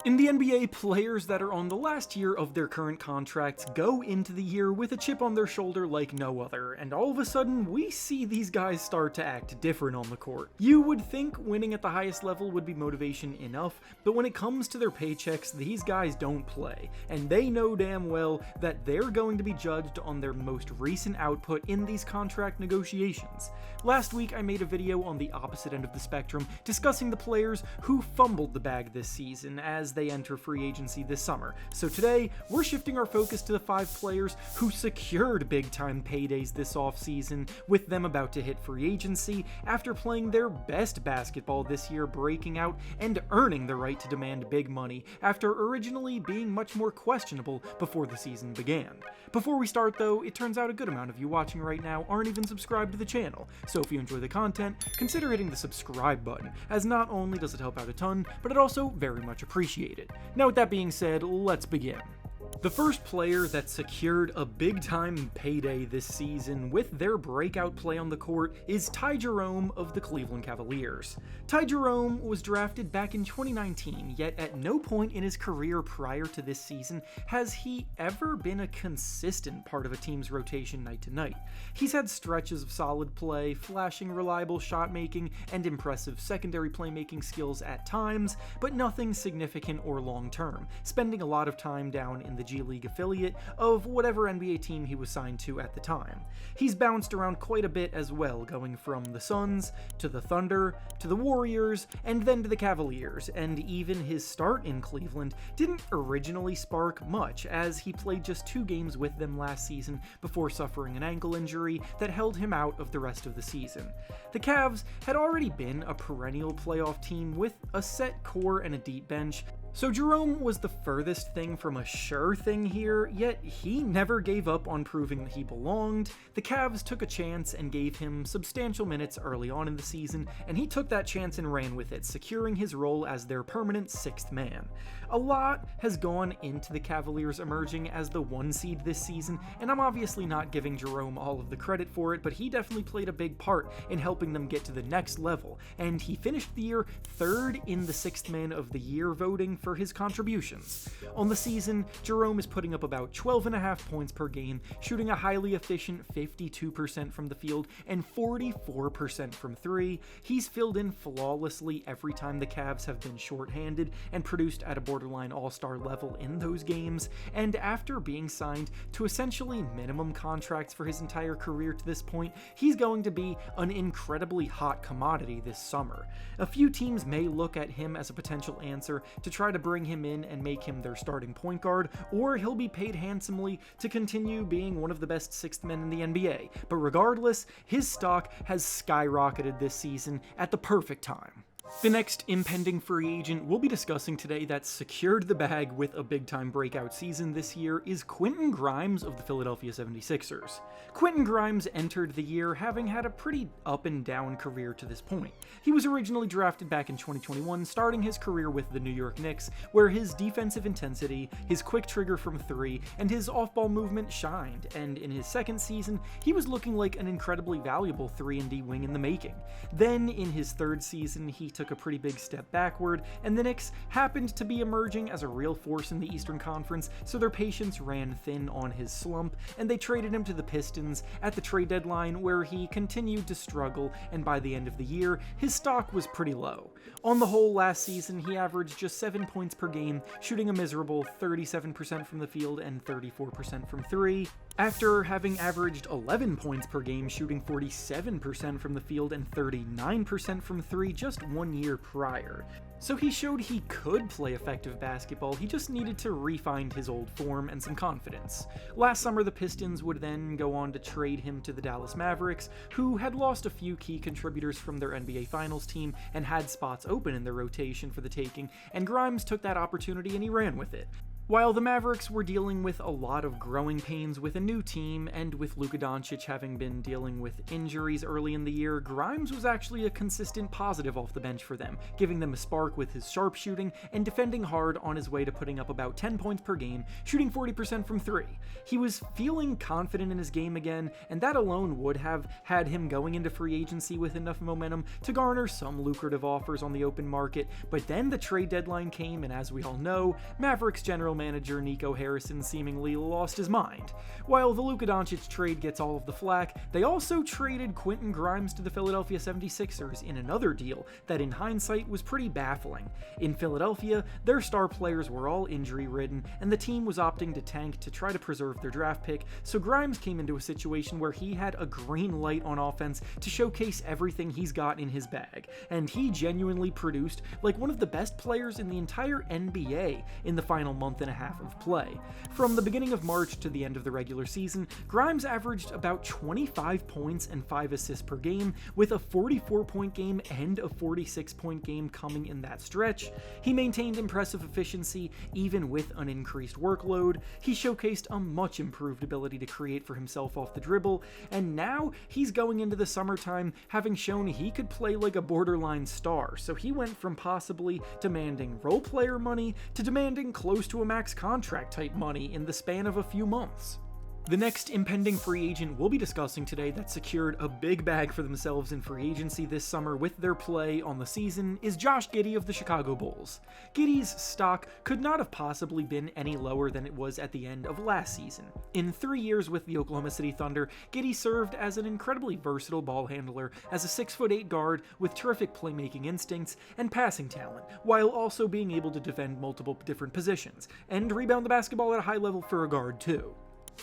In the NBA, players that are on the last year of their current contracts go into the year with a chip on their shoulder like no other, and all of a sudden, we see these guys start to act different on the court. You would think winning at the highest level would be motivation enough, but when it comes to their paychecks, these guys don't play, and they know damn well that they're going to be judged on their most recent output in these contract negotiations. Last week, I made a video on the opposite end of the spectrum discussing the players who fumbled the bag this season as they enter free agency this summer. So today, we're shifting our focus to the 5 players who secured big-time paydays this offseason, with them about to hit free agency after playing their best basketball this year, breaking out and earning the right to demand big money after originally being much more questionable before the season began. Before we start though, it turns out a good amount of you watching right now aren't even subscribed to the channel, so if you enjoy the content, consider hitting the subscribe button, as not only does it help out a ton, but it also very much appreciated. Now with that being said, let's begin. The first player that secured a big-time payday this season with their breakout play on the court is Jerome of the Cleveland Cavaliers. Jerome was drafted back in 2019, yet at no point in his career prior to this season has he ever been a consistent part of a team's rotation night to night. He's had stretches of solid play, flashing reliable shot making, and impressive secondary playmaking skills at times, but nothing significant or long-term, spending a lot of time down in the G League affiliate of whatever NBA team he was signed to at the time. He's bounced around quite a bit as well, going from the Suns, to the Thunder, to the Warriors, and then to the Cavaliers, and even his start in Cleveland didn't originally spark much, as he played just 2 games with them last season before suffering an ankle injury that held him out of the rest of the season. The Cavs had already been a perennial playoff team with a set core and a deep bench, so Jerome was the furthest thing from a sure thing here, yet he never gave up on proving that he belonged. The Cavs took a chance and gave him substantial minutes early on in the season, and he took that chance and ran with it, securing his role as their permanent 6th man. A lot has gone into the Cavaliers emerging as the 1 seed this season, and I'm obviously not giving Jerome all of the credit for it, but he definitely played a big part in helping them get to the next level, and he finished the year 3rd in the 6th man of the year voting for his contributions. On the season, Jerome is putting up about 12.5 points per game, shooting a highly efficient 52% from the field and 44% from 3. He's filled in flawlessly every time the Cavs have been shorthanded and produced at a borderline all-star level in those games, and after being signed to essentially minimum contracts for his entire career to this point, he's going to be an incredibly hot commodity this summer. A few teams may look at him as a potential answer to try to bring him in and make him their starting point guard, or he'll be paid handsomely to continue being one of the best 6th men in the NBA. But regardless, his stock has skyrocketed this season at the perfect time. The next impending free agent we'll be discussing today that secured the bag with a big-time breakout season this year is Quentin Grimes of the Philadelphia 76ers. Quentin Grimes entered the year having had a pretty up-and-down career to this point. He was originally drafted back in 2021, starting his career with the New York Knicks, where his defensive intensity, his quick trigger from 3, and his off-ball movement shined, and in his 2nd season, he was looking like an incredibly valuable 3-and-D wing in the making. Then, in his 3rd season, he took a pretty big step backward, and the Knicks happened to be emerging as a real force in the Eastern Conference, so their patience ran thin on his slump, and they traded him to the Pistons at the trade deadline, where he continued to struggle, and by the end of the year, his stock was pretty low. On the whole, last season, he averaged just 7 points per game, shooting a miserable 37% from the field and 34% from 3, after having averaged 11 points per game, shooting 47% from the field and 39% from 3 just 1 year prior. So he showed he could play effective basketball, he just needed to re-find his old form and some confidence. Last summer, the Pistons would then go on to trade him to the Dallas Mavericks, who had lost a few key contributors from their NBA Finals team and had spots open in their rotation for the taking, and Grimes took that opportunity and he ran with it. While the Mavericks were dealing with a lot of growing pains with a new team, and with Luka Doncic having been dealing with injuries early in the year, Grimes was actually a consistent positive off the bench for them, giving them a spark with his sharpshooting and defending hard on his way to putting up about 10 points per game, shooting 40% from 3. He was feeling confident in his game again, and that alone would have had him going into free agency with enough momentum to garner some lucrative offers on the open market. But then the trade deadline came, and as we all know, Mavericks general manager Nico Harrison seemingly lost his mind. While the Luka Doncic trade gets all of the flack, they also traded Quentin Grimes to the Philadelphia 76ers in another deal that in hindsight was pretty baffling. In Philadelphia, their star players were all injury-ridden, and the team was opting to tank to try to preserve their draft pick, so Grimes came into a situation where he had a green light on offense to showcase everything he's got in his bag, and he genuinely produced like one of the best players in the entire NBA in the final month and a half of play. From the beginning of March to the end of the regular season, Grimes averaged about 25 points and 5 assists per game, with a 44-point game and a 46-point game coming in that stretch. He maintained impressive efficiency even with an increased workload. He showcased a much improved ability to create for himself off the dribble, and now he's going into the summertime having shown he could play like a borderline star, so he went from possibly demanding role player money to demanding close to a max contract type money in the span of a few months. The next impending free agent we'll be discussing today that secured a big bag for themselves in free agency this summer with their play on the season is Josh Giddey of the Chicago Bulls. Giddey's stock could not have possibly been any lower than it was at the end of last season. In 3 years with the Oklahoma City Thunder, Giddey served as an incredibly versatile ball handler as a 6'8" guard with terrific playmaking instincts and passing talent, while also being able to defend multiple different positions, and rebound the basketball at a high level for a guard too.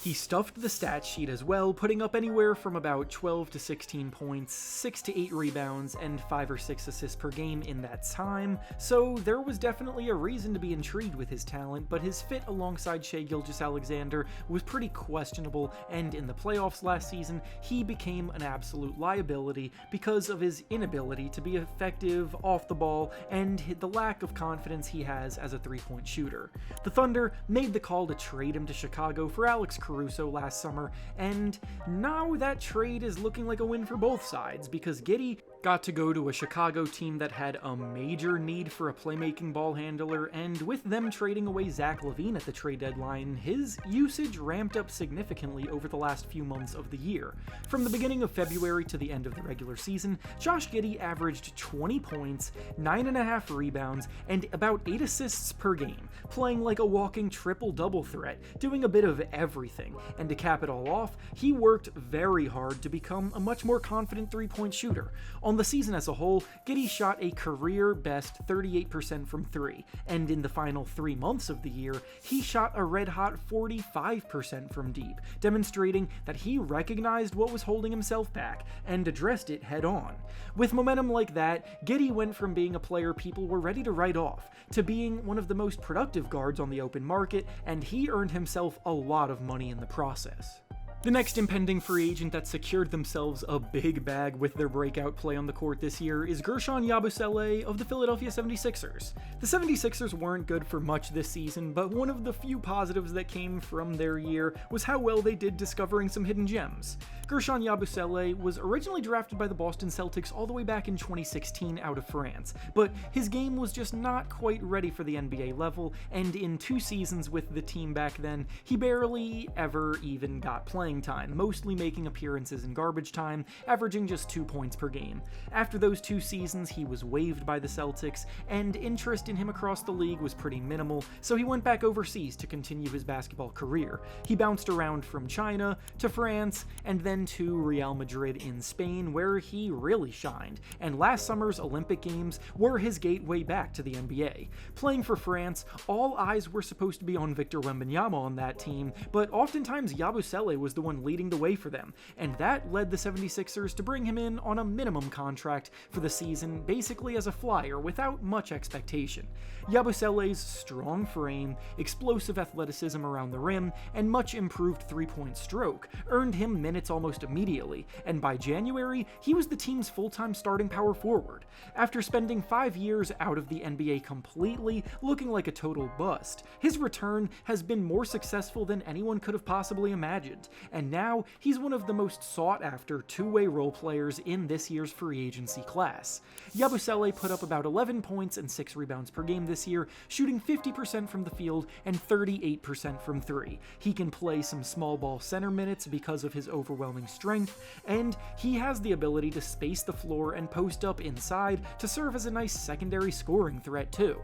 He stuffed the stat sheet as well, putting up anywhere from about 12 to 16 points, 6 to 8 rebounds, and 5 or 6 assists per game in that time, so there was definitely a reason to be intrigued with his talent, but his fit alongside Shai Gilgeous-Alexander was pretty questionable, and in the playoffs last season, he became an absolute liability because of his inability to be effective off the ball and the lack of confidence he has as a three-point shooter. The Thunder made the call to trade him to Chicago for Alex Caruso last summer, and now that trade is looking like a win for both sides because Giddey got to go to a Chicago team that had a major need for a playmaking ball handler, and with them trading away Zach LaVine at the trade deadline, his usage ramped up significantly over the last few months of the year. From the beginning of February to the end of the regular season, Josh Giddey averaged 20 points, 9.5 rebounds, and about 8 assists per game, playing like a walking triple-double threat, doing a bit of everything, and to cap it all off, he worked very hard to become a much more confident three-point shooter. On the season as a whole, Giddey shot a career-best 38% from 3, and in the final 3 months of the year, he shot a red-hot 45% from deep, demonstrating that he recognized what was holding himself back and addressed it head-on. With momentum like that, Giddey went from being a player people were ready to write off to being one of the most productive guards on the open market, and he earned himself a lot of money in the process. The next impending free agent that secured themselves a big bag with their breakout play on the court this year is Guerschon Yabusele of the Philadelphia 76ers. The 76ers weren't good for much this season, but one of the few positives that came from their year was how well they did discovering some hidden gems. Guerschon Yabusele was originally drafted by the Boston Celtics all the way back in 2016 out of France, but his game was just not quite ready for the NBA level, and in 2 seasons with the team back then, he barely ever even got playing time, mostly making appearances in garbage time, averaging just 2 points per game. After those 2 seasons, he was waived by the Celtics, and interest in him across the league was pretty minimal, so he went back overseas to continue his basketball career. He bounced around from China to France, and then to Real Madrid in Spain, where he really shined, and last summer's Olympic Games were his gateway back to the NBA. Playing for France, all eyes were supposed to be on Victor Wembanyama on that team, but oftentimes Yabusele was the one leading the way for them, and that led the 76ers to bring him in on a minimum contract for the season, basically as a flyer without much expectation. Yabusele's strong frame, explosive athleticism around the rim, and much improved three-point stroke earned him minutes almost immediately, and by January, he was the team's full-time starting power forward. After spending 5 years out of the NBA completely, looking like a total bust, his return has been more successful than anyone could have possibly imagined, and now he's one of the most sought-after two-way role players in this year's free agency class. Yabusele put up about 11 points and 6 rebounds per game this year, shooting 50% from the field and 38% from three. He can play some small ball center minutes because of his overwhelming strength, and he has the ability to space the floor and post up inside to serve as a nice secondary scoring threat too.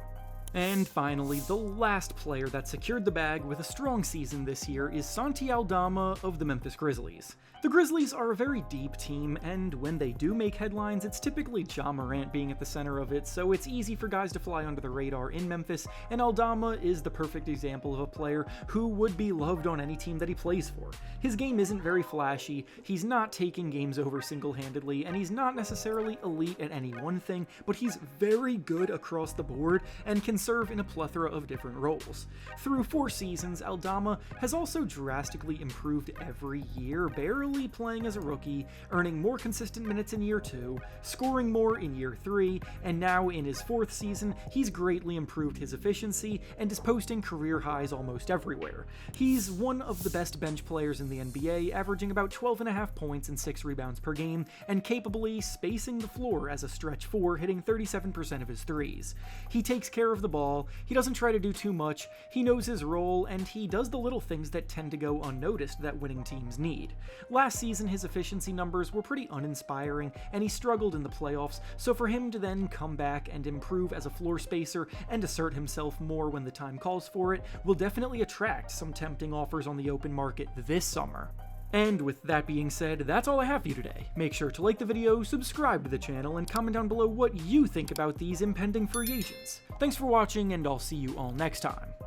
And finally, the last player that secured the bag with a strong season this year is Santi Aldama of the Memphis Grizzlies. The Grizzlies are a very deep team, and when they do make headlines, it's typically Ja Morant being at the center of it, so it's easy for guys to fly under the radar in Memphis, and Aldama is the perfect example of a player who would be loved on any team that he plays for. His game isn't very flashy, he's not taking games over single-handedly, and he's not necessarily elite at any one thing, but he's very good across the board and can serve in a plethora of different roles. Through 4 seasons, Aldama has also drastically improved every year, barely playing as a rookie, earning more consistent minutes in year 2, scoring more in year 3, and now in his 4th season, he's greatly improved his efficiency and is posting career highs almost everywhere. He's one of the best bench players in the NBA, averaging about 12.5 points and 6 rebounds per game, and capably spacing the floor as a stretch 4, hitting 37% of his threes. He takes care of the ball, he doesn't try to do too much, he knows his role, and he does the little things that tend to go unnoticed that winning teams need. Last season, his efficiency numbers were pretty uninspiring, and he struggled in the playoffs, so for him to then come back and improve as a floor spacer and assert himself more when the time calls for it will definitely attract some tempting offers on the open market this summer. And with that being said, that's all I have for you today. Make sure to like the video, subscribe to the channel, and comment down below what you think about these impending free agents. Thanks for watching, and I'll see you all next time.